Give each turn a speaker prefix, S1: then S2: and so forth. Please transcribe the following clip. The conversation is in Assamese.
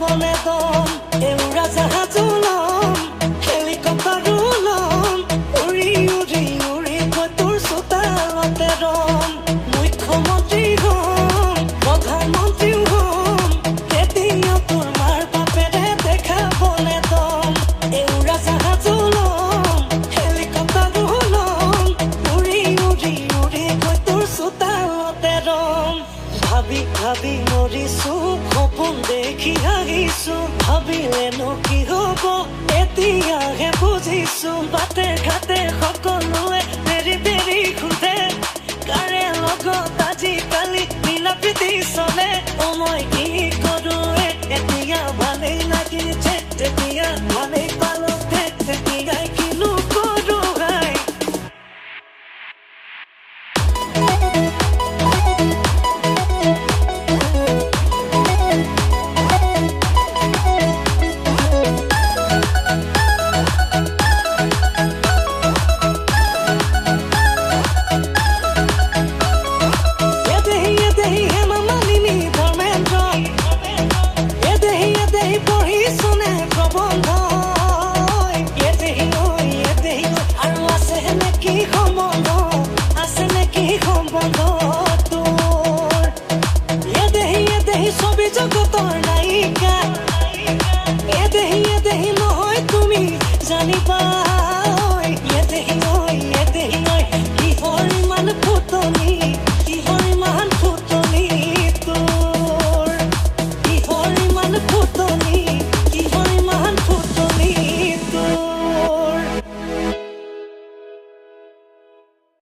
S1: বনে দম এউৰা জাহাজো লম হেলিকপ্টাৰো লম উৰি উৰি উৰি গৈ তোৰ চোতালতে ৰম মুখ্যমন্ত্ৰী হম প্ৰধানমন্ত্ৰীও হম তেতিয়া তোৰ মাৰ বাপেৰে দেখাবনে দম এউৰা জাহাজো লম হেলিকপ্টাৰো লম উৰি উৰি উৰি গৈ তোৰ চোতালতে ৰম ভাবি ভাবি মৰিছো সপোন দেখি আহিছো ভাবিলেনো কি হব এতিয়াহে বুজিছো বাটে ঘাটে সকলোৱে বেৰি বেৰি সোধে কাৰে লগত আজিকালি মিলা প্ৰীতি চলে